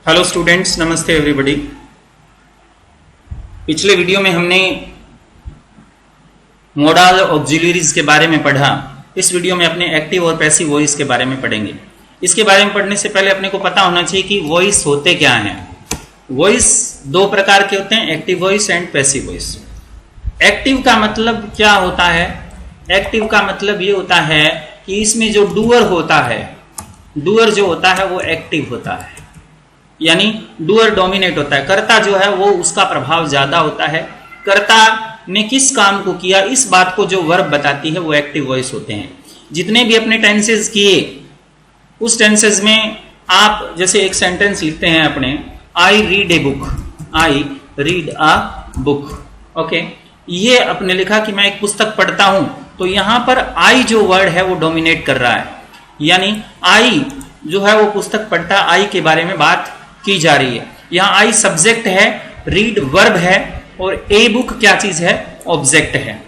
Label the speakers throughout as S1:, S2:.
S1: Hello students, नमस्ते everybody. पिछले video में हमने मोडाल ऑक्सिलरीज के बारे में पढ़ा। इस वीडियो में अपने एक्टिव और पैसिव वॉइस के बारे में पढ़ेंगे। इसके बारे में पढ़ने से पहले अपने को पता होना चाहिए कि वॉइस होते क्या हैं। वॉइस दो प्रकार के होते हैं, active voice and passive voice. Active का मतलब क्या होता है? एक्टिव का मतलब ये होता है कि इसमें जो डूअर होता है, डूअर जो होता है वो एक्टिव होता है, यानी डूअर डोमिनेट होता है। कर्ता जो है वो उसका प्रभाव ज्यादा होता है। कर्ता ने किस काम को किया इस बात को जो वर्ब बताती है वो एक्टिव वॉइस होते हैं। जितने भी अपने टेंसेस किए उस टेंसेस में आप जैसे एक सेंटेंस लिखते हैं अपने, I read a book, I read a book, okay. ये अपने लिखा कि मैं एक पुस्तक पढ़ता हूं, तो यहां पर आई जो वर्ड है वो डोमिनेट कर रहा है, यानी आई जो है वो पुस्तक पढ़ता, आई के बारे में बात की जा रही है। यहां आई सब्जेक्ट है, रीड वर्ब है और ए बुक क्या चीज है? ऑब्जेक्ट है।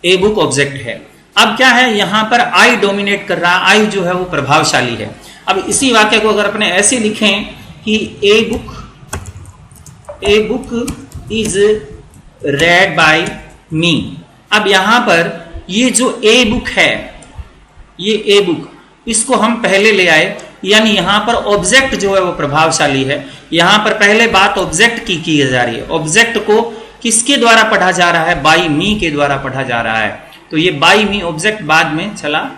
S1: ए बुक ऑब्जेक्ट है। अब क्या है, यहां पर आई डोमिनेट कर रहा, आई जो है वो प्रभावशाली है। अब इसी वाक्य को अगर अपने ऐसे लिखें कि a book is read by me. अब यहां पर ये जो ए बुक है, ये ए बुक, इसको हम पहले ले आए, यानी यहां पर ऑब्जेक्ट जो है वो प्रभावशाली है। यहां पर पहले बात ऑब्जेक्ट की जा रही है। ऑब्जेक्ट को किसके द्वारा पढ़ा जा रहा है? बाई मी के द्वारा पढ़ा जा रहा है। तो ये बाई मी ऑब्जेक्ट बाद में चला,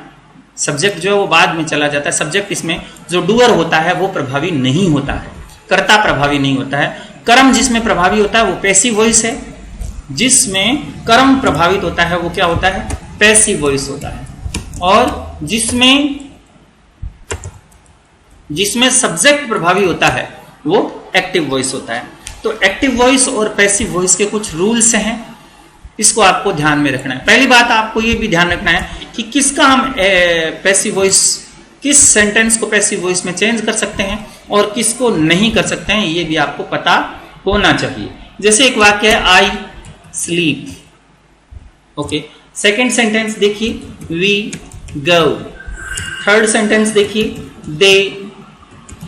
S1: सब्जेक्ट जो है वो बाद में चला जाता है। सब्जेक्ट इसमें जो डूअर होता है वो प्रभावी नहीं होता है, कर्ता प्रभावी नहीं होता है। कर्म जिसमें प्रभावी होता है वो पैसिव वॉइस है। जिसमें कर्म प्रभावित होता है वो क्या होता है? पैसिव वॉइस होता है। और जिसमें सब्जेक्ट प्रभावी होता है वो एक्टिव वॉइस होता है। तो एक्टिव वॉइस और पैसिव वॉइस के कुछ रूल्स हैं, इसको आपको ध्यान में रखना है। पहली बात आपको ये भी ध्यान रखना है कि किसका हम पैसिव वॉइस, किस सेंटेंस को पैसिव वॉइस में चेंज कर सकते हैं और किसको नहीं कर सकते हैं, ये भी आपको पता होना चाहिए। जैसे एक वाक्य है I sleep, okay. Second sentence देखिए वी गो। थर्ड सेंटेंस देखिए दे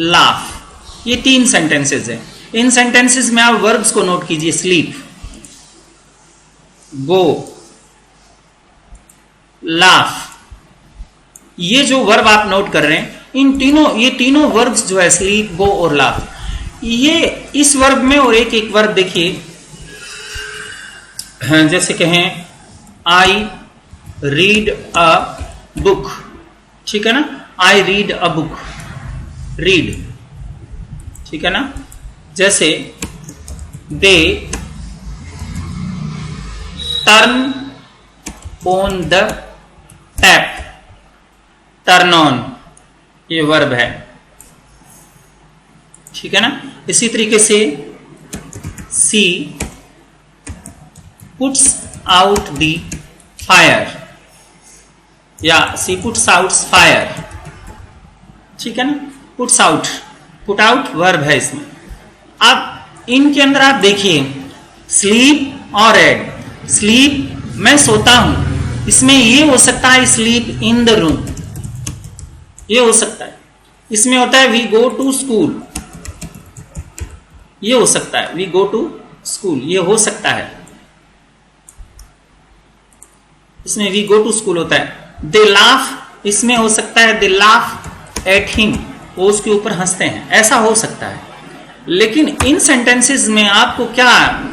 S1: लाफ। ये तीन सेंटेंसेस हैं। इन सेंटेंसेस में आप वर्ब्स को नोट कीजिए, स्लीप, गो, लाफ। ये जो वर्ब आप नोट कर रहे हैं, ये तीनों वर्ब्स जो है स्लीप, गो और लाफ, ये इस वर्ब में, और एक एक वर्ब देखिए, जैसे कहें आई रीड अ बुक, ठीक है ना। I read a book, read, ठीक है ना। जैसे they turn on the tap, turn on ये वर्ब है, ठीक है ना। इसी तरीके से सी पुट्स आउट द फायर, या सी पुट्स आउट फायर, ठीक है ना। Puts out, put out verb है इसमें। अब इनके अंदर आप देखिए स्लीप और रेड। स्लीप मैं सोता हूं, इसमें ये हो सकता है स्लीप इन द रूम, ये हो सकता है। इसमें होता है वी गो टू स्कूल, ये हो सकता है वी गो टू स्कूल, ये हो सकता है। इसमें वी गो टू स्कूल होता है। दे लाफ, इसमें हो सकता है दे लाफ एट हिम, वो उसके ऊपर हंसते हैं, ऐसा हो सकता है। लेकिन इन सेंटेंसेस में आपको क्या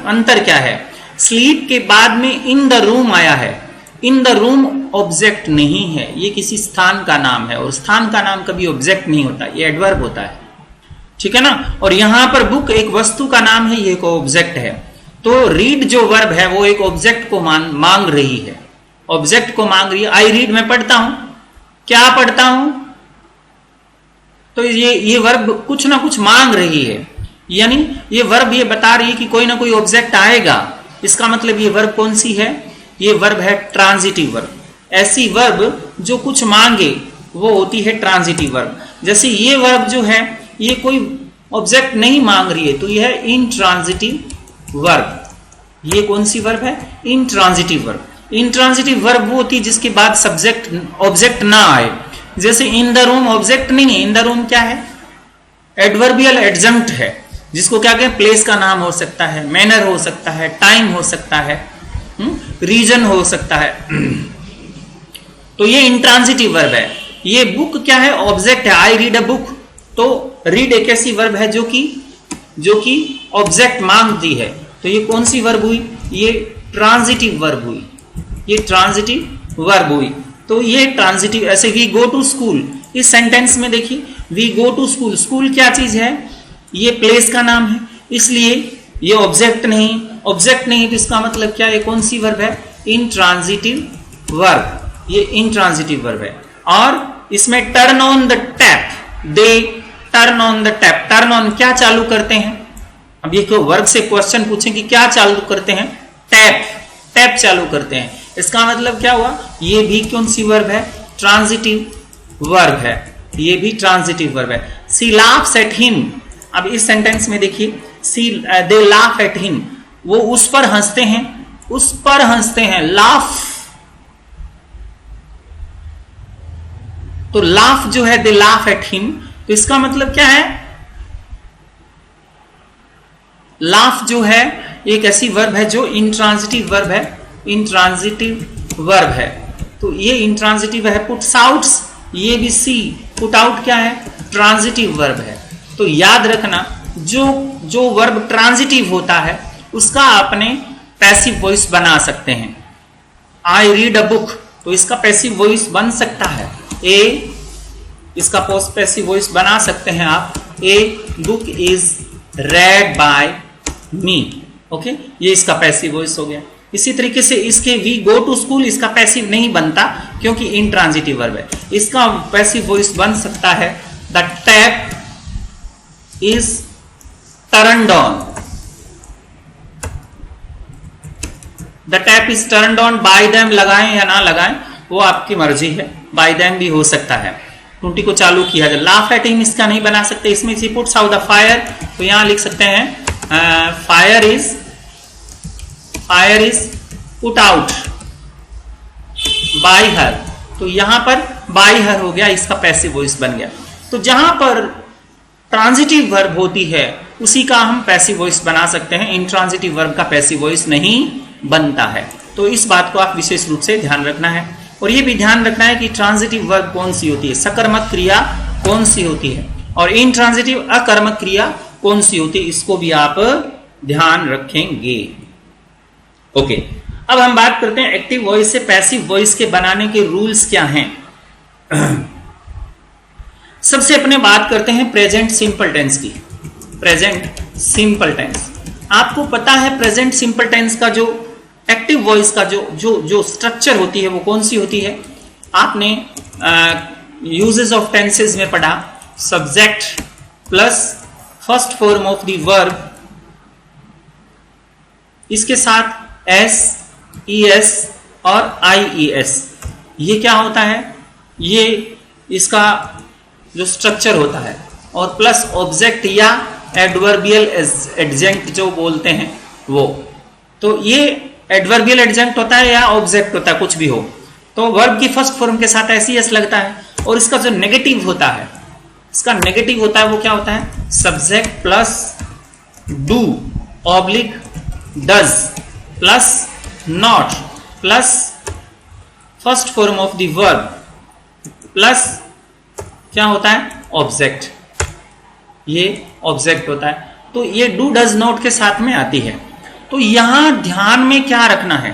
S1: अंतर क्या है? स्लीप के बाद में इन द रूम आया है। इन द रूम ऑब्जेक्ट नहीं है, ये किसी स्थान का नाम है, और स्थान का नाम कभी ऑब्जेक्ट नहीं होता, ये एडवर्ब होता है, ठीक है ना। और यहां पर बुक एक वस्तु का नाम है, ये एक ऑब्जेक्ट है। तो रीड जो वर्ब है वो एक ऑब्जेक्ट को मांग रही है, ऑब्जेक्ट को मांग रही है। आई रीड मैं पढ़ता हूं, क्या पढ़ता हूं? तो ये वर्ब कुछ ना कुछ मांग रही है, यानी ये वर्ब ये बता रही है कि कोई ना कोई ऑब्जेक्ट आएगा। इसका मतलब ये वर्ब कौन सी है? ये वर्ब है ट्रांजिटिव वर्ब। ऐसी वर्ब जो कुछ मांगे वो होती है ट्रांजिटिव वर्ब। जैसे ये वर्ब जो है ये कोई ऑब्जेक्ट नहीं मांग रही है, तो यह है इंट्रांजिटिव वर्ब। ये कौन सी वर्ब है? Intransitive verb. इंट्रांजिटिव वर्ब वो होती है जिसके बाद सब्जेक्ट ऑब्जेक्ट ना आए। जैसे इन द रूम ऑब्जेक्ट नहीं है, इन द रूम क्या है? एडवर्बियल एडजंक्ट है, जिसको क्या कहें, प्लेस का नाम हो सकता है, मैनर हो सकता है, टाइम हो सकता है, रीजन हो सकता है। तो ये इंट्रांजिटिव वर्ब है। ये बुक क्या है, ऑब्जेक्ट है, आई रीड अ बुक। तो रीड एक ऐसी वर्ब है जो कि ऑब्जेक्ट मांगती है। तो ये कौन सी वर्ब हुई, ये ट्रांजिटिव वर्ब हुई, ये ट्रांजिटिव वर्ब हुई। तो ये ट्रांजिटिव, ऐसे वी गो टू स्कूल, इस सेंटेंस में देखिए we go to school, school क्या चीज है, ये प्लेस का नाम है, इसलिए ये ऑब्जेक्ट नहीं, ऑब्जेक्ट नहीं, तो इसका मतलब क्या, ये कौन सी वर्ब है, इंट्रांजिटिव वर्ब, ये इंट्रांजिटिव वर्ब है। और इसमें turn on the tap, they turn on the tap, turn on क्या चालू करते हैं। अब ये क्यों वर्ब से क्वेश्चन पूछें कि क्या चालू करते हैं, टैप, टैप चालू करते हैं। इसका मतलब क्या हुआ, ये भी कौन सी वर्ब है, ट्रांजिटिव वर्ब है, ये भी ट्रांजिटिव वर्ब है। सी लाफ्स एट हिम, अब इस सेंटेंस में देखिए, सी दे लाफ एट हिम, वो उस पर हंसते हैं, उस पर हंसते हैं, लाफ। तो लाफ जो है, दे लाफ एट हिम, तो इसका मतलब क्या है, लाफ जो है एक ऐसी वर्ब है जो इंट्रांजिटिव वर्ब है, इंट्रांजिटिव वर्ब है। तो ये इंट्रांजिटिव है। पुट्स आउट्स, ये भी सी, पुट आउट क्या है, ट्रांजिटिव वर्ब है। तो याद रखना, जो वर्ब ट्रांजिटिव होता है उसका आपने पैसिव वॉइस बना सकते हैं। आई रीड अ बुक, तो इसका पैसिव वॉइस बन सकता है, ए, इसका पोस्ट पैसिव वॉइस बना सकते हैं आप, a book is read by me. Okay, ये इसका पैसिव वॉइस हो गया। इसी तरीके से इसके वी गो टू स्कूल, इसका पैसिव नहीं बनता क्योंकि इंट्रांजिटिव वर्ब है। इसका पैसिव वॉइस बन सकता है, the tap is turned on, the tap is turned on, bye them लगाएं या ना लगाएं वो आपकी मर्जी है, बाय देम भी हो सकता है, टूटी को चालू किया जाए। लाफ एट हिम इसका नहीं बना सकते, इसमें सी पुट्स आउट द फायर, तो यहां लिख सकते हैं fire is put out by her, तो यहां पर बाय हर हो गया, इसका पैसिव वॉइस बन गया। तो जहां पर ट्रांजिटिव वर्ब होती है उसी का हम पैसिव वॉइस बना सकते हैं, इंट्रांजिटिव वर्ब का पैसिव वॉइस नहीं बनता है। तो इस बात को आप विशेष रूप से ध्यान रखना है। और ये भी ध्यान रखना है कि ट्रांजिटिव वर्ब कौन सी होती है, सकर्मक क्रिया कौन सी होती है, और इंट्रांजिटिव अकर्मक क्रिया कौन सी होती है, इसको भी आप ध्यान रखेंगे। ओके, अब हम बात करते हैं एक्टिव वॉइस से पैसिव वॉइस के बनाने के रूल्स क्या हैं। सबसे अपने बात करते हैं प्रेजेंट सिंपल टेंस की। प्रेजेंट सिंपल टेंस, आपको पता है प्रेजेंट सिंपल टेंस का जो एक्टिव वॉइस का जो स्ट्रक्चर होती है वो कौन सी होती है। आपने यूजेस ऑफ टेंसेस में पढ़ा, subject plus first form of the verb, इसके साथ एस, ई एस और आई ई एस, ये क्या होता है, ये इसका जो स्ट्रक्चर होता है, और प्लस ऑब्जेक्ट या एडवर्बियल एडजेंक्ट जो बोलते हैं वो। तो ये एडवर्बियल एडजेंक्ट होता है या ऑब्जेक्ट होता है, कुछ भी हो, तो वर्ब की फर्स्ट फॉर्म के साथ एस ई एस लगता है। और इसका जो नेगेटिव होता है, इसका नेगेटिव होता है वो क्या होता है, subject plus do oblique does plus not plus first form of the verb plus क्या होता है, ऑब्जेक्ट, ये ऑब्जेक्ट होता है। तो ये डू डज नॉट के साथ में आती है। तो यहां ध्यान में क्या रखना है,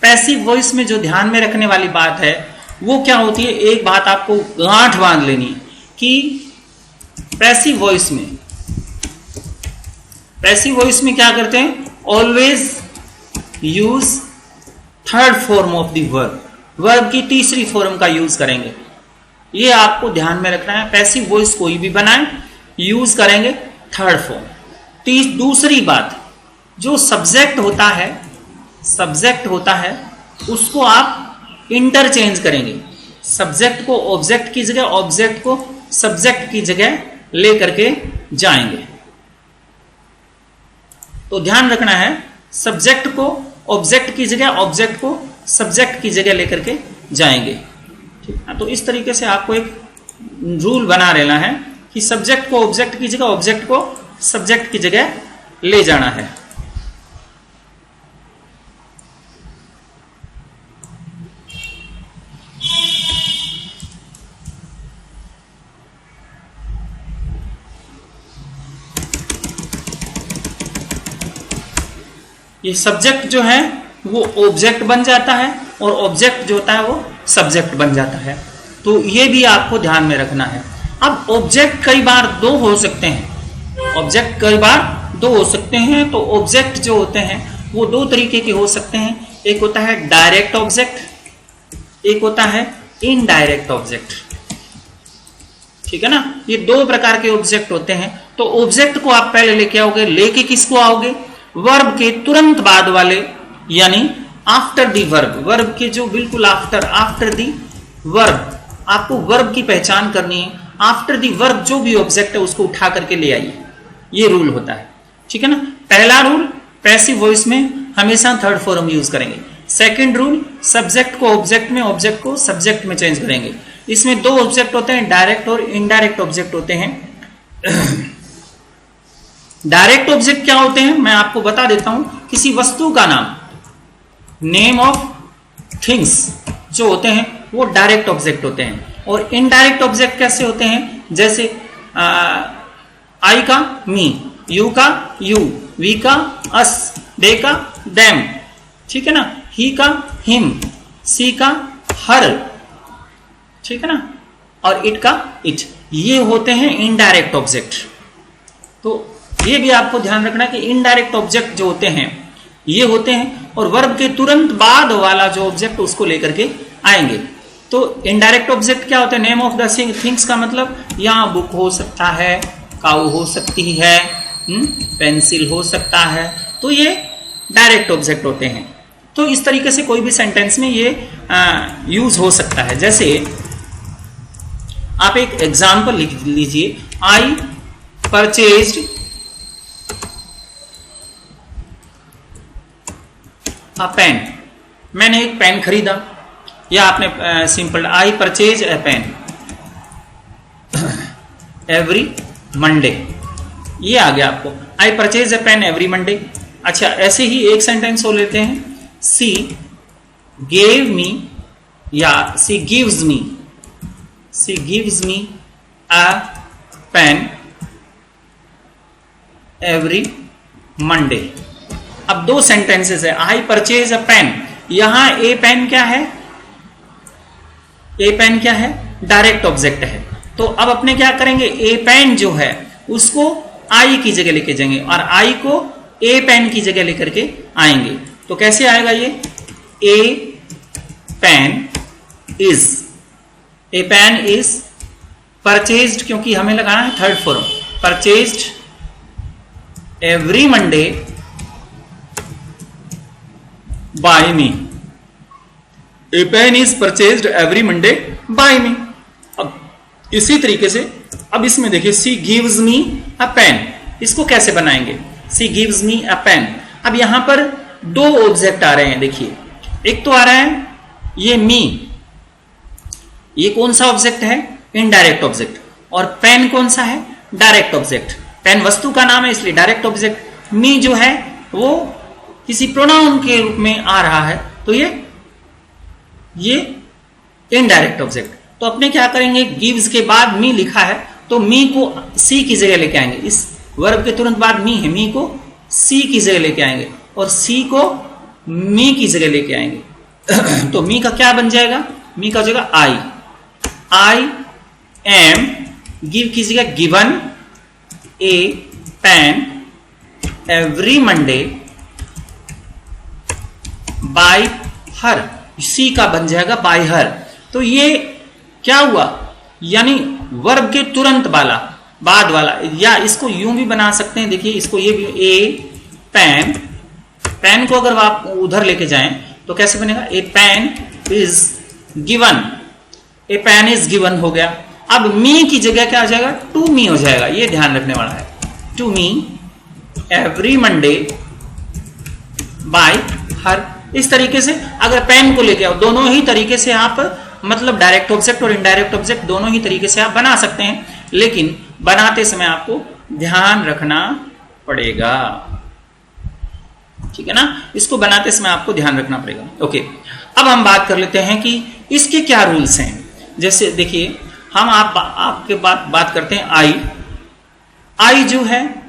S1: पैसिव वॉइस में जो ध्यान में रखने वाली बात है वो क्या होती है, एक बात आपको गांठ बांध लेनी कि पैसिव वॉइस में क्या करते हैं, always use third form of the verb, verb की तीसरी फॉर्म का यूज करेंगे। ये आपको ध्यान में रखना है, पैसिव वॉइस कोई भी बनाए यूज करेंगे थर्ड फॉर्म। दूसरी बात, जो सब्जेक्ट होता है उसको आप इंटरचेंज करेंगे, सब्जेक्ट को ऑब्जेक्ट की जगह, ऑब्जेक्ट को सब्जेक्ट की जगह लेकर के जाएंगे। तो ध्यान रखना है, सब्जेक्ट को ऑब्जेक्ट की जगह, ऑब्जेक्ट को सब्जेक्ट की जगह लेकर के जाएंगे। ठीक है, तो इस तरीके से आपको एक रूल बना लेना है कि सब्जेक्ट को ऑब्जेक्ट की जगह, ऑब्जेक्ट को सब्जेक्ट की जगह ले जाना है। ये सब्जेक्ट जो है वो ऑब्जेक्ट बन जाता है और ऑब्जेक्ट जो होता है वो सब्जेक्ट बन जाता है। तो ये भी आपको ध्यान में रखना है। अब ऑब्जेक्ट कई बार दो हो सकते हैं, ऑब्जेक्ट कई बार दो हो सकते हैं। तो ऑब्जेक्ट जो होते हैं वो दो तरीके के हो सकते हैं। एक होता है डायरेक्ट ऑब्जेक्ट, एक होता है इनडायरेक्ट ऑब्जेक्ट। ठीक है ना, ये दो प्रकार के ऑब्जेक्ट होते हैं। तो ऑब्जेक्ट को आप पहले लेके आओगे, लेके किसको आओगे? वर्ब के तुरंत बाद वाले, यानी आफ्टर दी वर्ब, वर्ब के जो बिल्कुल आफ्टर दी वर्ब। आपको वर्ब की पहचान करनी है। आफ्टर दी वर्ब जो भी ऑब्जेक्ट है उसको उठा करके ले आइए, ये रूल होता है। ठीक है ना। पहला रूल, पैसिव वॉइस में हमेशा थर्ड फॉर्म यूज करेंगे। सेकंड रूल, सब्जेक्ट को ऑब्जेक्ट में, ऑब्जेक्ट को सब्जेक्ट में चेंज करेंगे। इसमें दो ऑब्जेक्ट होते हैं, डायरेक्ट और इनडायरेक्ट ऑब्जेक्ट होते हैं। डायरेक्ट ऑब्जेक्ट क्या होते हैं मैं आपको बता देता हूं। किसी वस्तु का नाम, नेम ऑफ थिंग्स जो होते हैं वो डायरेक्ट ऑब्जेक्ट होते हैं। और इनडायरेक्ट ऑब्जेक्ट कैसे होते हैं? जैसे आई का मी, यू का यू, वी का अस, दे का देम, ठीक है ना, ही का हिम, सी का हर, ठीक है ना, और इट का इट। ये होते हैं इनडायरेक्ट ऑब्जेक्ट। तो ये भी आपको ध्यान रखना कि इनडायरेक्ट ऑब्जेक्ट जो होते हैं ये होते हैं, और वर्ब के तुरंत बाद वाला जो ऑब्जेक्ट उसको लेकर के आएंगे। तो इनडायरेक्ट ऑब्जेक्ट क्या होते हैं? नेम ऑफ द थिंग्स का मतलब यहाँ बुक हो सकता है, काऊ हो सकती है, पेंसिल हो सकता है। तो ये डायरेक्ट ऑब्जेक्ट होते हैं। तो इस तरीके से कोई भी सेंटेंस में ये यूज हो सकता है। जैसे आप एक एग्जाम्पल लिख लीजिए, आई परचेज्ड अ पेन। मैंने एक पेन खरीदा, या आपने simple I purchase a pen every Monday, ये आ गया आपको, I purchase a pen every Monday. अच्छा, ऐसे ही एक सेंटेंस हो लेते हैं, सी गेव मी, या सी गिव्स मी अ पेन एवरी मंडे। अब दो सेंटेंसेस है, आई परचेज अ पेन। यहां ए पेन क्या है? ए पेन क्या है? डायरेक्ट ऑब्जेक्ट है। तो अब अपने क्या करेंगे? ए पेन जो है उसको आई की जगह लेके जाएंगे और आई को ए पेन की जगह लेकर के आएंगे। तो कैसे आएगा ये? ए पेन इज परचेज्ड, क्योंकि हमें लगाना है third form, purchased every Monday by me. A pen is purchased every Monday by me. अब इसी तरीके से अब इसमें देखिए, सी गिव्स मी अ पेन, इसको कैसे बनाएंगे? सी गिव्स मी अ पेन। अब यहां पर दो ऑब्जेक्ट आ रहे हैं। देखिए, एक तो आ रहा है ये मी, ये कौन सा ऑब्जेक्ट है? Indirect object. और पेन कौन सा है? Direct object. पेन वस्तु का नाम है इसलिए डायरेक्ट ऑब्जेक्ट। मी जो है वो किसी प्रोनाउन के रूप में आ रहा है, तो ये इनडायरेक्ट ऑब्जेक्ट। तो अपने क्या करेंगे? गिव्स के बाद मी लिखा है तो मी को सी की जगह लेके आएंगे। इस वर्ब के तुरंत बाद मी है, मी को सी की जगह लेके आएंगे और सी को मी की जगह लेके आएंगे। तो मी का क्या बन जाएगा? मी का हो जाएगा आई एम, गिव की जगह given a pen every Monday by her, she का बन जाएगा बाय हर। तो ये क्या हुआ? यानी वर्ब के तुरंत वाला, बाद वाला, या इसको यूं भी बना सकते हैं। देखिए, इसको ये भी, ए पेन, पेन को अगर आप उधर लेके जाएं तो कैसे बनेगा? A pen is given, a pen is given हो गया। अब मी की जगह क्या हो जाएगा? टू मी हो जाएगा। ये ध्यान रखने वाला है, to me every Monday by her. इस तरीके से अगर पेन को लेके आओ, दोनों ही तरीके से आप, मतलब डायरेक्ट ऑब्जेक्ट और इनडायरेक्ट ऑब्जेक्ट दोनों ही तरीके से आप बना सकते हैं। लेकिन बनाते समय आपको ध्यान रखना पड़ेगा, ठीक है ना। इसको बनाते समय आपको ध्यान रखना पड़ेगा। ओके, अब हम बात कर लेते हैं कि इसके क्या रूल्स हैं। जैसे देखिए, हम आपके बात करते हैं आई जो है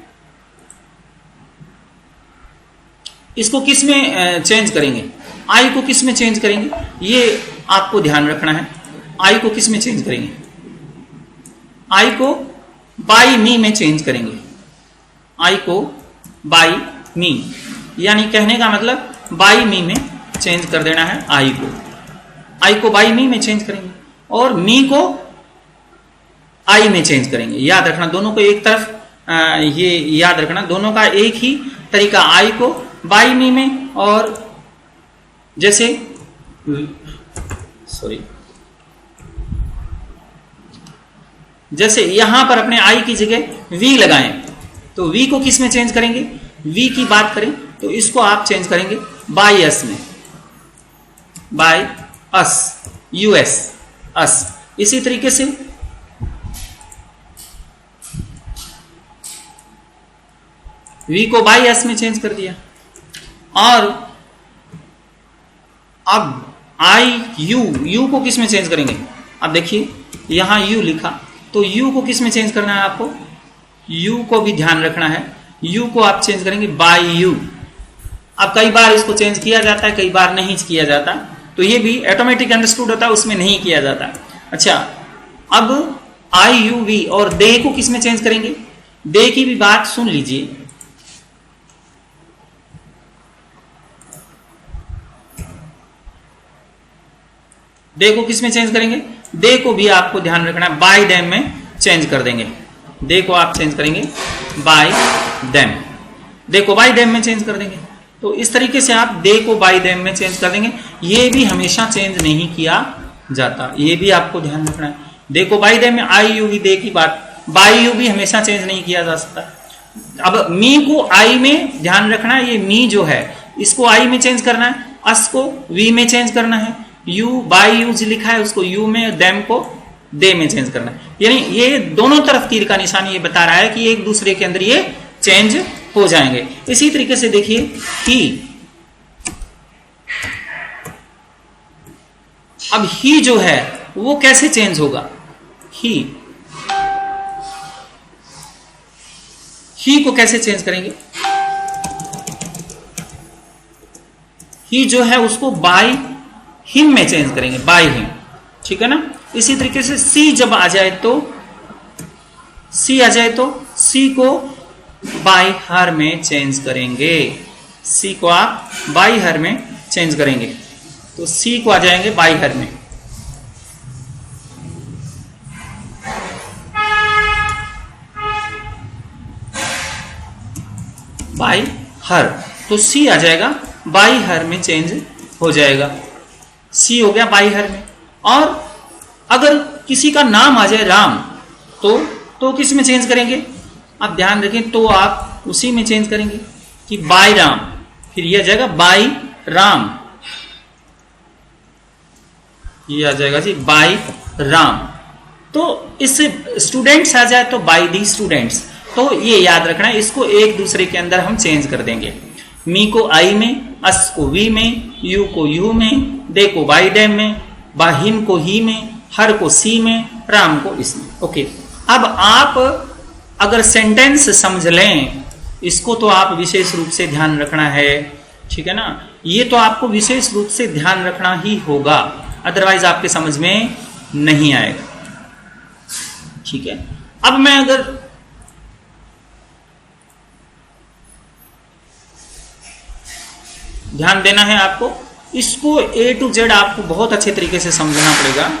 S1: इसको किस में चेंज करेंगे, आई को किस में चेंज करेंगे, ये आपको ध्यान रखना है। आई को किस में चेंज करेंगे, आई को बाई मी में चेंज करेंगे। आई को बाई मी, यानी कहने का मतलब बाई मी में चेंज कर देना है। आई को बाई मी में चेंज करेंगे और मी को आई में चेंज करेंगे। याद रखना, दोनों को एक तरफ ये याद रखना, दोनों का एक ही तरीका, आई को बाई मी में और जैसे जैसे यहां पर अपने आई की जगह वी लगाएं तो वी को किस में चेंज करेंगे, वी की बात करें तो इसको आप चेंज करेंगे बाई एस में, बाई अस, यूएस अस। इसी तरीके से वी को बाई एस में चेंज कर दिया। और अब आई यू को किस में चेंज करेंगे, अब देखिए यहां यू लिखा तो यू को किस में चेंज करना है आपको, यू को भी ध्यान रखना है। यू को आप चेंज करेंगे बाई यू। अब कई बार इसको चेंज किया जाता है, कई बार नहीं किया जाता, तो ये भी ऑटोमेटिक अंडरस्टूड होता है, उसमें नहीं किया जाता। अच्छा, अब आई यू वी और दे को किस में चेंज करेंगे, दे की भी बात सुन लीजिए। दे को किस में चेंज करेंगे, दे को भी आपको ध्यान रखना है, बाय देम में चेंज कर देंगे। दे को आप चेंज करेंगे बाय देम, दे को बाय देम में चेंज कर देंगे। तो इस तरीके से आप दे को बाय देम में चेंज कर देंगे। ये भी हमेशा चेंज नहीं किया जाता, ये भी आपको ध्यान रखना है। दे को बाय देम में आई यू वी, दे की बात, बाय यू भी हमेशा चेंज नहीं किया जा सकता। अब मी को आई में ध्यान रखना है, ये मी जो है इसको आई में चेंज करना है, अस को वी में चेंज करना है, यू बाई यू लिखा है उसको यू में, देम को दे में चेंज करना है। यानी ये दोनों तरफ तीर का निशान ये बता रहा है कि एक दूसरे के अंदर ये चेंज हो जाएंगे। इसी तरीके से देखिए ही, अब ही जो है वो कैसे चेंज होगा, ही को कैसे चेंज करेंगे, ही जो है उसको बाई हिम में चेंज करेंगे, बाय हिम, ठीक है ना। इसी तरीके से सी जब आ जाए तो सी को बाय हर में चेंज करेंगे। सी को आप बाय हर में चेंज करेंगे तो सी को आ जाएंगे बाय हर में। बाय हर तो सी आ जाएगा बाय हर में चेंज हो जाएगा, सी हो गया बाई हर में। और अगर किसी का नाम आ जाए राम तो किस में चेंज करेंगे, आप ध्यान रखें, तो आप उसी में चेंज करेंगे कि बाई राम, फिर यह आ जाएगा बाई राम, ये आ जाएगा जी बाई राम। तो इससे स्टूडेंट्स आ जाए तो बाई दी स्टूडेंट्स, तो ये याद रखना है, इसको एक दूसरे के अंदर हम चेंज कर देंगे। मी को आई में, अस को वी में, यू को यू में, दे को बाई डेम में, बाहिम को ही में, हर को सी में, राम को इसमें। ओके, अब आप अगर सेंटेंस समझ लें इसको तो आप विशेष रूप से ध्यान रखना है, ठीक है ना। ये तो आपको विशेष रूप से ध्यान रखना ही होगा, अदरवाइज आपके समझ में नहीं आएगा, ठीक है। अब मैं अगर ध्यान देना है आपको, इसको ए टू जेड आपको बहुत अच्छे तरीके से समझना पड़ेगा।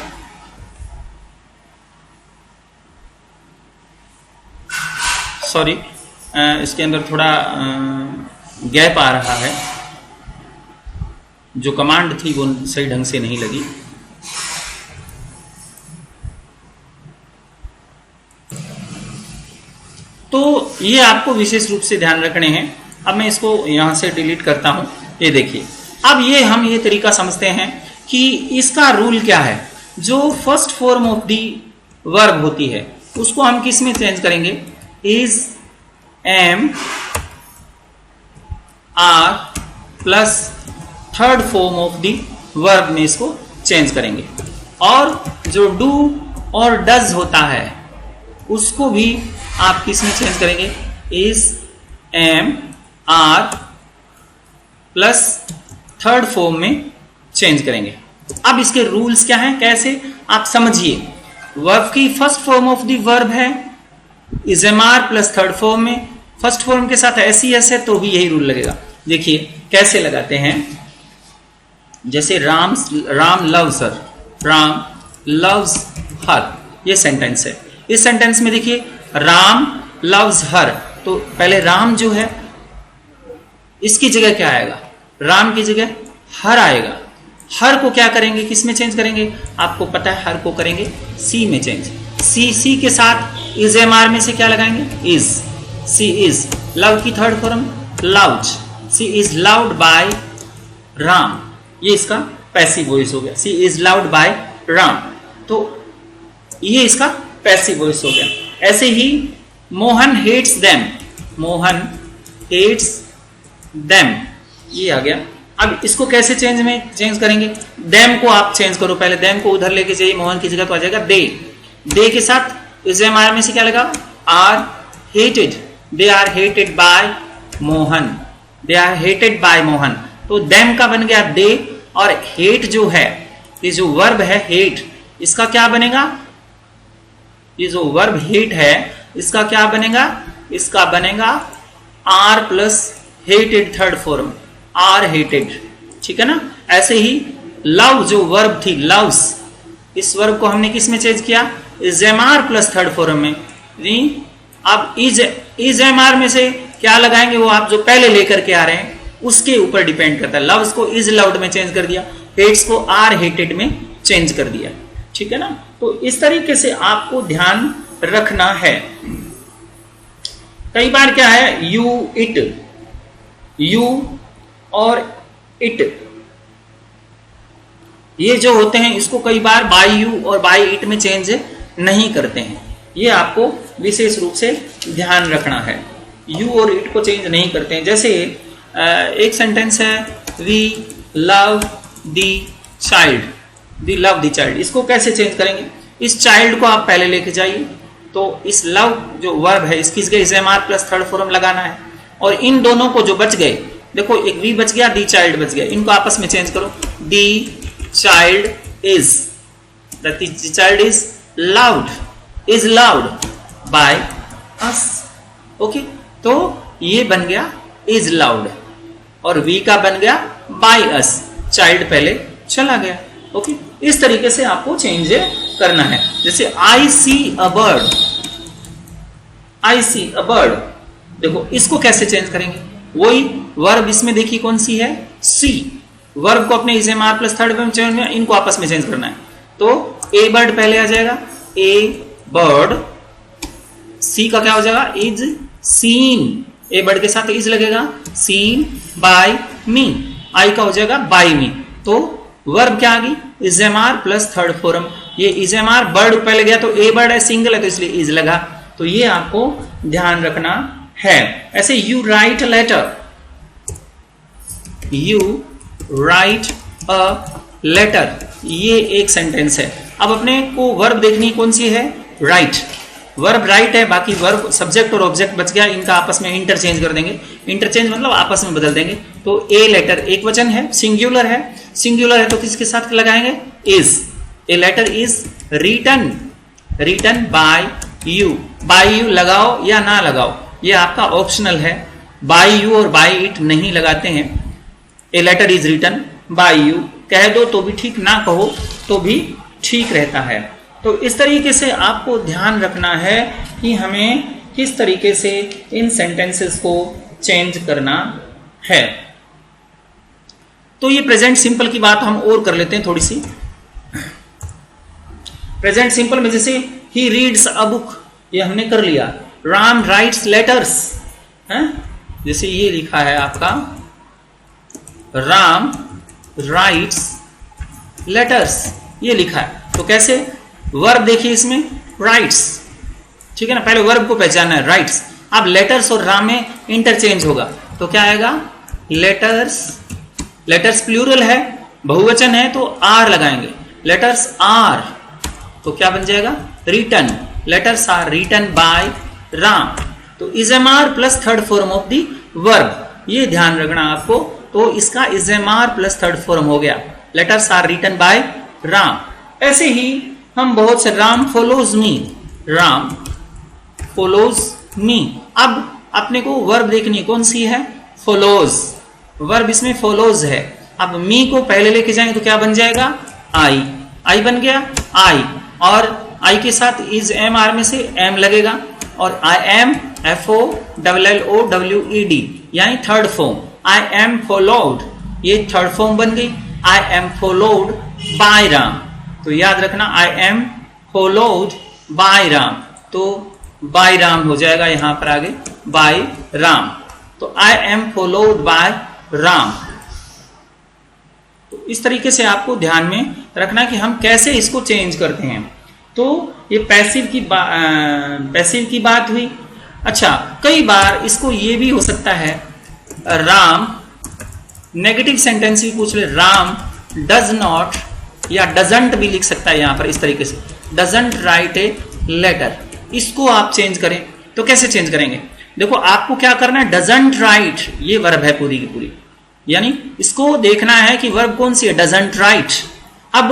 S1: सॉरी, इसके अंदर थोड़ा गैप आ रहा है, जो कमांड थी वो सही ढंग से नहीं लगी। तो ये आपको विशेष रूप से ध्यान रखने हैं। अब मैं इसको यहां से डिलीट करता हूं। ये देखिए, अब ये हम ये तरीका समझते हैं कि इसका रूल क्या है। जो first form of the verb होती है उसको हम किस में चेंज करेंगे, is am are plus third form of the verb में इसको चेंज करेंगे। और जो डू और डज होता है उसको भी आप किस में चेंज करेंगे, is am are plus third form में चेंज करेंगे। अब इसके रूल्स क्या हैं, कैसे आप समझिए। वर्ब की first form of the verb है is am are plus third form में, फर्स्ट फॉर्म के साथ एस ई एस है तो भी यही रूल लगेगा। देखिए कैसे लगाते हैं, जैसे Ram loves her, Ram loves her, ये सेंटेंस है। इस सेंटेंस में देखिए राम लव्स हर, तो पहले राम जो है इसकी जगह क्या आएगा, राम की जगह हर आएगा। हर को क्या करेंगे, किस में चेंज करेंगे, आपको पता है हर को करेंगे सी में चेंज। सी के साथ इज एम आर में से क्या लगाएंगे, इज, सी इज। लव की third form loved, she is loved by Ram, ये इसका पैसिव वॉइस हो गया, she is loved by Ram, तो ये इसका पैसिव वॉइस हो गया। ऐसे ही Mohan hates them, Mohan hates them, ये आ गया। अब इसको कैसे चेंज करेंगे, देम को आप चेंज करो, पहले देम को उधर लेके जाइए, मोहन की जगह तो आ जाएगा दे। दे के साथ इज एम आर में से क्या लगा, are hated, they are hated by Mohan, they are hated by Mohan, तो देम का बन गया दे। और हेट जो है, ये जो वर्ब है हेट, इसका क्या बनेगा, ये जो वर्ब हेट है इसका क्या बनेगा, इसका बनेगा are plus hated third form, are hated, ठीक है ना। ऐसे ही लव जो वर्ब थी लव्स, इस वर्ब को हमने किस में चेंज किया, is am are plus third form में। अब इज एम आर में से क्या लगाएंगे, वो आप जो पहले लेकर के आ रहे हैं उसके ऊपर डिपेंड करता है। लव्स को इज लव्ड में चेंज कर दिया, हेट्स को आर हेटेड में चेंज कर दिया, ठीक है ना। तो इस तरीके से आपको ध्यान रखना है। कई बार क्या है, यू इट, यू और इट ये जो होते हैं इसको कई बार बाय यू और बाय इट में चेंज नहीं करते हैं, ये आपको विशेष रूप से ध्यान रखना है। यू और इट को चेंज नहीं करते हैं। जैसे एक सेंटेंस है, we love the child, we love the child, इसको कैसे चेंज करेंगे, इस चाइल्ड को आप पहले लेके जाइए, तो इस लव जो वर्ब है इसकी जगह is am are plus third form लगाना है। और इन दोनों को जो बच गए, देखो एक वी बच गया, दी चाइल्ड बच गया, इनको आपस में चेंज करो, दी child is, the child is loud, is loved by us, okay, तो ये बन गया इज लाउड और वी का बन गया बाय अस, चाइल्ड पहले चला गया, ओके। इस तरीके से आपको चेंज करना है। जैसे आई सी a bird, I C a bird, देखो इसको कैसे चेंज करेंगे, वही वर्ब इसमें देखिए कौन सी है, सी, वर्ब को अपने is am are plus third में चेंज, इनको आपस में चेंज करना है, तो ए बर्ड पहले आ जाएगा, ए बर्ड, सी का क्या हो जाएगा, इज सीन, ए बर्ड के साथ इज लगेगा, सीन बाय मी, आई का हो जाएगा बाय मी, तो वर्ब क्या आ गई, is am are plus third form. ये इज एम आर बर्ड पहले गया तो ए बर्ड है, सिंगल है तो इसलिए इज लगा, तो ये आपको ध्यान रखना है। ऐसे you write a letter, you write a letter, ये एक सेंटेंस है। अब अपने को वर्ब देखनी कौन सी है, राइट, वर्ब राइट है, बाकी वर्ब सब्जेक्ट और ऑब्जेक्ट बच गया, इनका आपस में इंटरचेंज कर देंगे, इंटरचेंज मतलब आपस में बदल देंगे। तो ए लेटर एक वचन है, सिंगुलर है, सिंगुलर है तो किसके साथ लगाएंगे, is, a letter is written, written by you, by you लगाओ या ना लगाओ ये आपका ऑप्शनल है, बाय यू और बाय इट नहीं लगाते हैं। A letter is written by you कह दो तो भी ठीक, ना कहो तो भी ठीक रहता है। तो इस तरीके से आपको ध्यान रखना है कि हमें किस तरीके से इन सेंटेंसेस को चेंज करना है। तो ये प्रेजेंट सिंपल की बात हम और कर लेते हैं थोड़ी सी। प्रेजेंट सिंपल में जैसे ही रीड्स अ बुक, ये हमने कर लिया। राम राइट्स लेटर्स, जैसे ये लिखा है आपका, राम राइट्स लेटर्स, ये लिखा है। तो कैसे, वर्ब देखिए इसमें राइट्स, ठीक है ना, पहले वर्ब को पहचानना है, राइट्स। अब लेटर्स और राम में इंटरचेंज होगा तो क्या आएगा, लेटर्स, लेटर्स प्लूरल है, बहुवचन है तो आर लगाएंगे, लेटर्स आर, तो क्या बन जाएगा, written, letters are written by Ram. तो is am are plus third form of the verb, ये ध्यान रखना आपको। तो इसका इजएमआर प्लस थर्ड फॉर्म हो गया, letters are written by Ram. ऐसे ही हम बहुत से, Ram follows me, Ram follows me. अब अपने को वर्ब देखनी कौन सी है, फॉलोज, वर्ब इसमें फॉलोज है। अब मी को पहले लेके जाएंगे तो क्या बन जाएगा, आई, आई बन गया, आई, और आई के साथ इज एम आर में से एम लगेगा, और आई एम FOLLOWED यानी third form, I am followed, ये थर्ड फॉर्म बन गई, I am followed by Ram. तो याद रखना, I am followed by Ram, तो बाय राम हो जाएगा यहां पर आगे, बाय राम। तो I am followed by Ram. तो इस तरीके से आपको ध्यान में रखना कि हम कैसे इसको चेंज करते हैं। तो ये पैसिव की बात हुई। अच्छा, कई बार इसको ये भी हो सकता है, राम, नेगेटिव सेंटेंस भी पूछ ले, राम डज नॉट या डजंट भी लिख सकता है यहां पर इस तरीके से, डजंट राइट ए लेटर। इसको आप चेंज करें तो कैसे चेंज करेंगे, देखो आपको क्या करना है, डजंट राइट, ये वर्ब है पूरी की पूरी, यानी इसको देखना है कि वर्ब कौन सी है, डजंट राइट। अब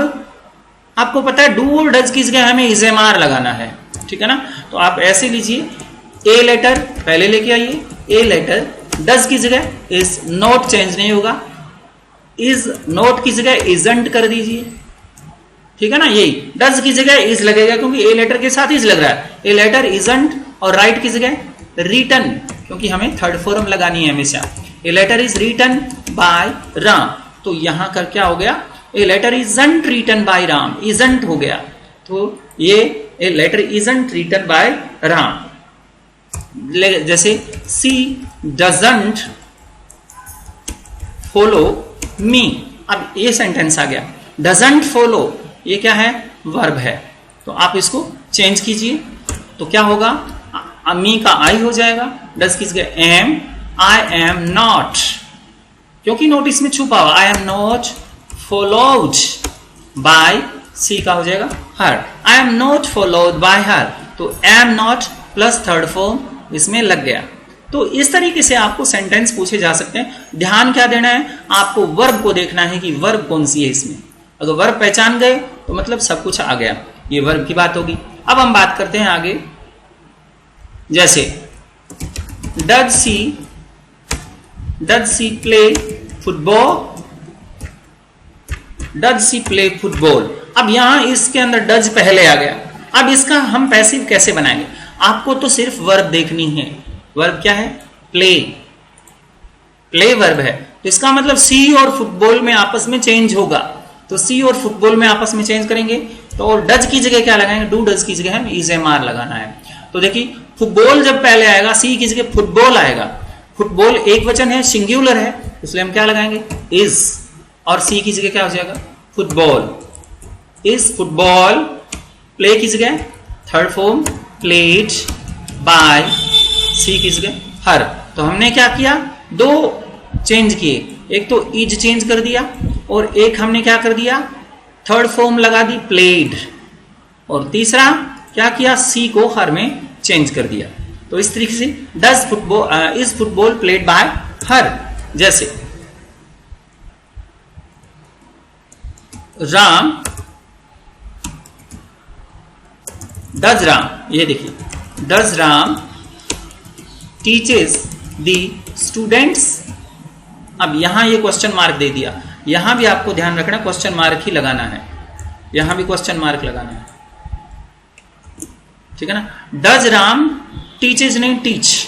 S1: आपको पता है डू और डज की जगह हमें इजएमआर लगाना है, ठीक है ना, तो आप ऐसे लीजिए, ए लेटर पहले लेके आइए, ए लेटर, डज की जगह इज नॉट चेंज नहीं होगा, इज नॉट की जगह इजंट कर दीजिए, ठीक है ना, यही डज की जगह इज लगेगा क्योंकि ए लेटर के साथ इज लग रहा है, ए लेटर इजंट, और राइट की जगह रिटन क्योंकि हमें थर्ड फॉर्म लगानी है हमेशा, a letter is written by Ram. तो यहां कर क्या हो गया, a letter isn't written by Ram, isn't हो गया, तो ये a letter isn't written by Ram. जैसे सी डजंट फॉलो मी, अब ये सेंटेंस आ गया, डजंट फॉलो, ये क्या है, वर्ब है, तो आप इसको चेंज कीजिए, तो क्या होगा, मी का आई हो जाएगा, डज की जगह एम, आई एम नॉट, क्योंकि नोट इसमें छुपा हुआ, I am not followed by, she का हो जाएगा her, I am not followed by her, तो am not plus third form इसमें लग गया। तो इस तरीके से आपको सेंटेंस पूछे जा सकते हैं। ध्यान क्या देना है, आपको वर्ब को देखना है कि वर्ब कौन सी है इसमें, अगर वर्ब पहचान गए तो मतलब सब कुछ आ गया, ये वर्ब की बात होगी। अब हम बात करते हैं आगे, जैसे does C play football, does C play football. अब यहां इसके अंदर डज पहले आ गया, अब इसका हम पैसिव कैसे बनाएंगे, आपको तो सिर्फ वर्ब देखनी है, वर्ब क्या है, प्ले, प्ले वर्ब है, तो इसका मतलब सी और फुटबॉल में आपस में चेंज होगा, तो सी और फुटबॉल में आपस में चेंज करेंगे, तो और डज की जगह क्या लगाएंगे, डू डज की जगह हमें इजएमआर लगाना है। तो देखिए फुटबॉल जब पहले आएगा, सी की जगह फुटबॉल आएगा, फुटबॉल एक वचन है, सिंगुलर है, इसलिए हम क्या लगाएंगे, इज, और सी की जगह क्या हो जाएगा, फुटबॉल, इज फुटबॉल, प्ले की जगह थर्ड फॉर्म प्लेड बाय, सी की जगह हर। तो हमने क्या किया, दो चेंज किए, एक तो इज चेंज कर दिया और एक हमने क्या कर दिया, थर्ड फॉर्म लगा दी प्लेड, और तीसरा क्या किया, सी को हर में चेंज कर दिया। तो इस तरीके से does football, is football played by हर। जैसे राम, डज राम, ये देखिए, does Ram teaches the students. अब यहां ये क्वेश्चन मार्क दे दिया, यहां भी आपको ध्यान रखना क्वेश्चन मार्क ही लगाना है, यहां भी क्वेश्चन मार्क लगाना है, ठीक है ना। डज राम टीचेस नहीं teach,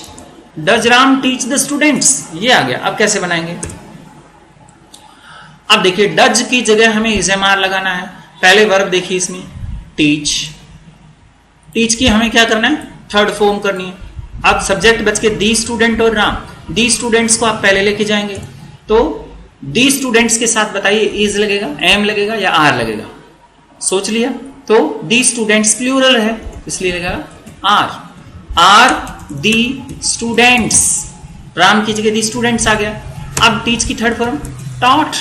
S1: does Ram teach the students, ये आ गया। अब कैसे बनाएंगे, अब देखिए डज की जगह हमें इजएमआर लगाना है, पहले वर्ब देखिए इसमें टीच, टीच की हमें क्या करना है, थर्ड फॉर्म करनी है। अब सब्जेक्ट बच के दी स्टूडेंट और राम, दी स्टूडेंट्स को आप पहले लेके जाएंगे, तो दी स्टूडेंट्स के साथ बताइए इज लगेगा, एम लगेगा या आर लगेगा, सोच लिया। तो दी स्टूडेंट्स प्लूरल है इसलिए लगेगा are. Are the students, Ram की जगह दी स्टूडेंट्स आ गया। अब टीच की third form taught,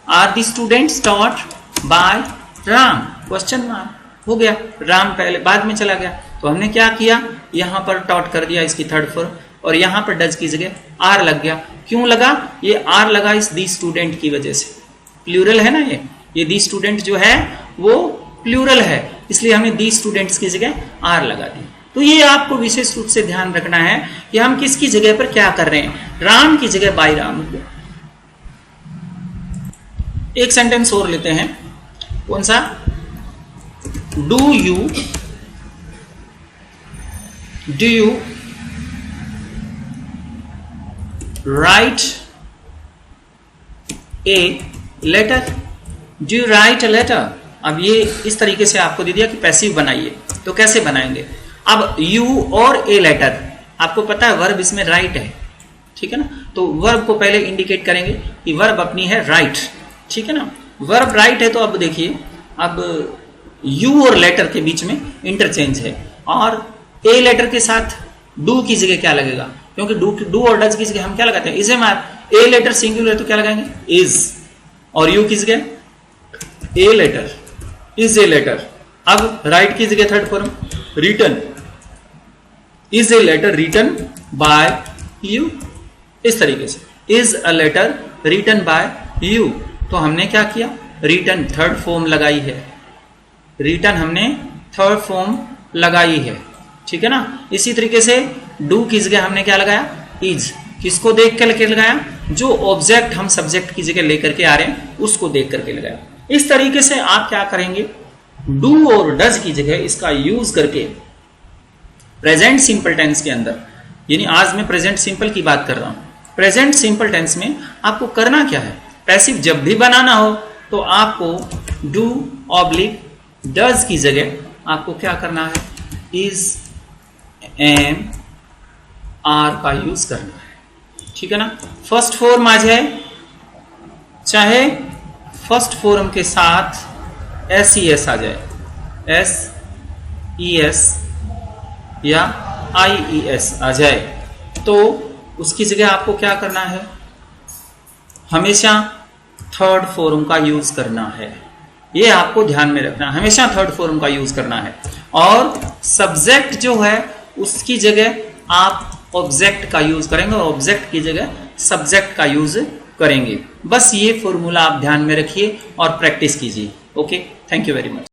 S1: are the students taught by Ram, question mark हो गया, राम पहले बाद में चला गया। तो हमने क्या किया, यहां पर टॉट कर दिया इसकी थर्ड फॉर्म, और यहां पर डज की जगह आर लग गया। क्यों लगा, ये आर लगा इस दी स्टूडेंट की वजह से, प्लूरल है ना, ये दी स्टूडेंट जो है वो प्लूरल है, इसलिए हमें दी स्टूडेंट्स की जगह आर लगा दी। तो ये आपको विशेष रूप से ध्यान रखना है कि हम किसकी जगह पर क्या कर रहे हैं, राम की जगह बाय राम। एक सेंटेंस और लेते हैं, कौन सा, do you write a letter, do you write a letter. अब ये इस तरीके से आपको दे दिया कि पैसिव बनाइए, तो कैसे बनाएंगे। अब यू और ए लेटर, आपको पता है वर्ब इसमें राइट है, ठीक है ना, तो वर्ब को पहले इंडिकेट करेंगे कि वर्ब अपनी है राइट, ठीक है ना, वर्ब राइट है। तो अब देखिए, अब यू और लेटर के बीच में इंटरचेंज है, और ए लेटर के साथ डू की जगह क्या लगेगा, क्योंकि डू और डज की जगह हम क्या लगाते हैं, is am are. A letter singular तो क्या लगाएंगे, इज, और यू की जगह a letter, is a letter. अब राइट की जगह third form written, is a letter written by you, इस तरीके से is a letter written by you. तो हमने क्या किया, रिटन थर्ड फॉर्म लगाई है, रिटन हमने थर्ड फॉर्म लगाई है, ठीक है ना। इसी तरीके से डू की जगह हमने क्या लगाया, इज, किसको देख कर लगाया, जो ऑब्जेक्ट हम सब्जेक्ट की जगह लेकर के आ रहे हैं उसको देख करके लगाया। इस तरीके से आप क्या करेंगे, डू और डज की जगह इसका यूज करके प्रेजेंट सिंपल टेंस के अंदर, यानी आज मैं प्रेजेंट सिंपल की बात कर रहा हूं, प्रेजेंट सिंपल टेंस में आपको करना क्या है, पैसिव जब भी बनाना हो तो आपको डू ऑब्लिक डज की जगह आपको क्या करना है, इज एम आर का यूज करना है, ठीक है ना। फर्स्ट फॉर्म आ जाए, चाहे फर्स्ट फॉर्म के साथ एस ई एस आ जाए, एस ई एस या आई ई एस आ जाए, तो उसकी जगह आपको क्या करना है, हमेशा थर्ड फॉर्म का यूज करना है। ये आपको ध्यान में रखना, हमेशा थर्ड फॉर्म का यूज करना है। और सब्जेक्ट जो है उसकी जगह आप ऑब्जेक्ट का यूज करेंगे, और ऑब्जेक्ट की जगह सब्जेक्ट का यूज करेंगे। बस ये फॉर्मूला आप ध्यान में रखिए और प्रैक्टिस कीजिए। Okay, thank you very much.